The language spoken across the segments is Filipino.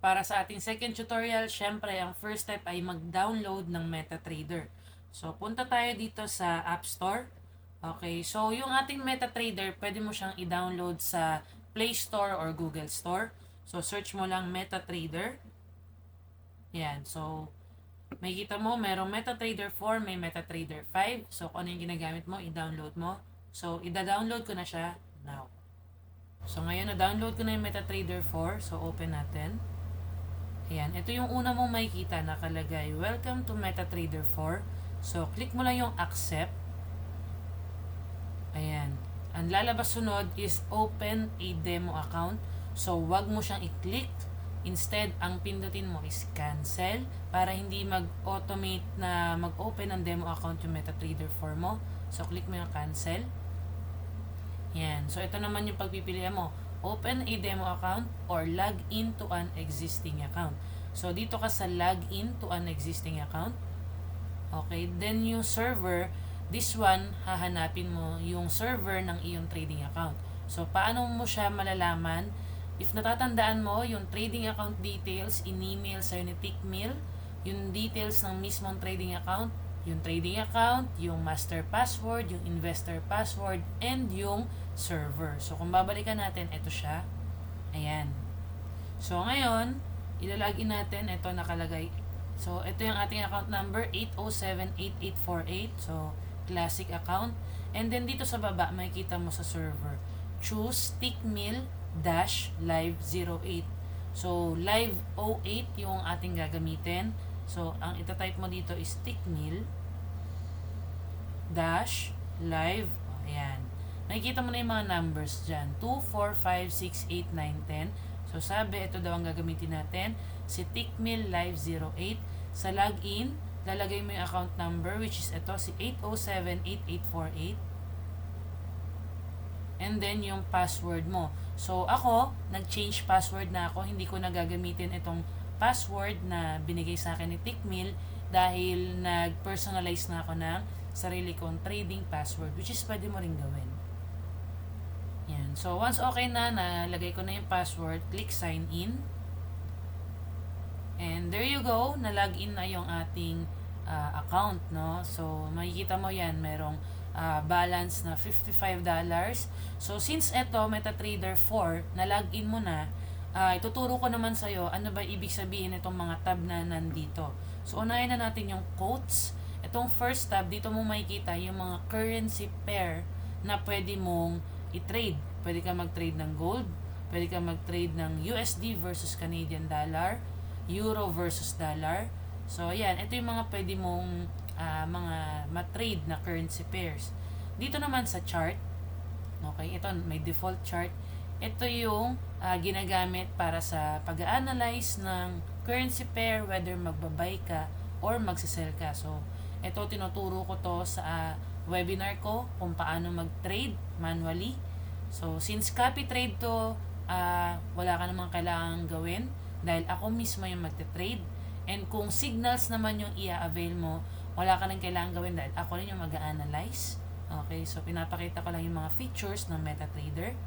para sa ating second tutorial, syempre, ang first step ay mag-download ng MetaTrader. So, punta tayo dito sa App Store. Okay, so yung ating MetaTrader, pwede mo siyang i-download sa Play Store or Google Store. So, search mo lang MetaTrader. Yan, so, makikita mo, merong MetaTrader 4, may MetaTrader 5. So, kung ano yung ginagamit mo, i-download mo. So, i-download ko na siya now. So, ngayon, na-download ko na yung MetaTrader 4. So, open natin. Ayan, ito yung una mong makikita nakalagay, Welcome to MetaTrader 4. So, click mo lang yung Accept. Ayan. Ang lalabas sunod is Open a Demo Account. So, wag mo siyang i-click. Instead, ang pindutin mo is Cancel para hindi mag-automate na mag-open ang demo account yung MetaTrader 4 mo. So, click mo yung Cancel. Yan. So, ito naman yung pagpipilian mo. Open a demo account or log in to an existing account. So, dito ka sa log in to an existing account. Okay. Then, yung server, this one, hahanapin mo yung server ng iyong trading account. So, paano mo siya malalaman? If natatandaan mo, yung trading account details, in-email sa'yo ni Tickmill, yung details ng mismong trading account, yung trading account, yung master password, yung investor password, and yung server. So, kung babalikan natin, ito siya. Ayan. So, ngayon, ilalagin natin, ito nakalagay. So, ito yung ating account number, 8078848. So, classic account. And then, dito sa baba, makikita mo sa server. Choose Tickmill-Live08. So, Live 08 yung ating gagamitin. So, ang itatype mo dito is Tickmill-Live. Ayan. Nakikita mo na yung mga numbers dyan. 2, 4, 5, 6, 8, 9, 10. So, sabi, ito daw ang gagamitin natin. Si Tickmill-Live08. Sa login, lalagay mo yung account number, which is ito, si 8078848. And then, yung password mo. So, ako, nag-change password na ako. Hindi ko na gagamitin itong password na binigay sa akin ni Tickmill dahil nag-personalize na ako ng sarili kong trading password, which is pwede mo rin gawin. Yan. So, once okay na, nalagay ko na yung password, click sign in. And there you go, na-login na yung ating account, no? So, makikita mo yan, merong balance na $55. So, since ito, MetaTrader 4, na-login mo na, ituturo ko naman sa'yo ano ba ibig sabihin itong mga tab na nandito. So, unahin na natin yung quotes. Itong first tab, dito mo makikita yung mga currency pair na pwede mong i-trade. Pwede ka mag-trade ng gold, pwede ka mag-trade ng USD versus Canadian dollar, Euro versus dollar. So, ayan, ito yung mga pwede mong mga ma-trade na currency pairs. Dito naman sa chart, okay, ito may default chart. Ito yung ginagamit para sa pag-analyze ng currency pair, whether magbabay ka or magsisell ka. So, ito tinuturo ko to sa webinar ko kung paano mag-trade manually. So, since copy trade to, wala ka namang kailangang gawin dahil ako mismo yung magte-trade. And kung signals naman yung i-avail mo, wala ka nang kailangan gawin dahil ako rin yung mag-analyze. Okay, so pinapakita ko lang yung mga features ng MetaTrader.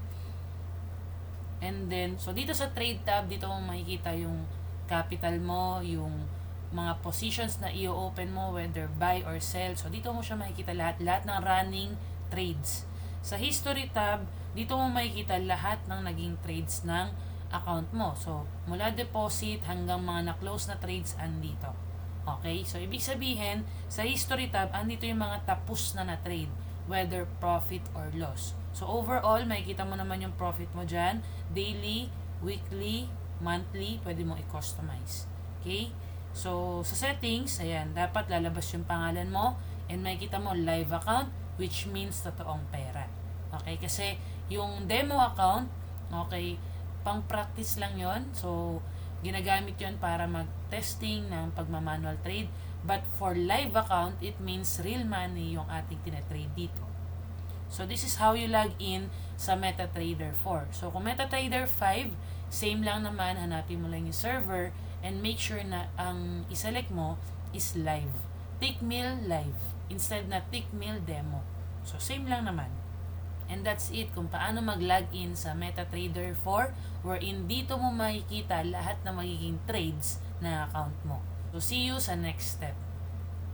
And then, so dito sa trade tab, dito mo makikita yung capital mo, yung mga positions na i-open mo, whether buy or sell. So dito mo siya makikita lahat ng running trades. Sa history tab, dito mo makikita lahat ng naging trades ng account mo. So, mula deposit hanggang mga na-close na trades andito. Okay? So, ibig sabihin, sa history tab, andito yung mga tapos na na-trade, whether profit or loss. So, overall, makikita mo naman yung profit mo dyan. Daily, weekly, monthly, pwede mo i-customize. Okay? So, sa settings, ayan, dapat lalabas yung pangalan mo and makikita mo live account, which means totoong pera. Okay? Kasi, yung demo account, okay, pang-practice lang yon. So, ginagamit yon para mag-testing ng pagmamanual trade. But for live account, it means real money yung ating tinatrade dito. So, this is how you log in sa MetaTrader 4. So, kung MetaTrader 5, same lang naman, hanapin mo lang yung server and make sure na ang iselect mo is live. Tickmill live instead na Tickmill demo. So, same lang naman. And that's it kung paano mag-login sa MetaTrader 4 wherein dito mo makikita lahat ng magiging trades na account mo. So see you sa next step.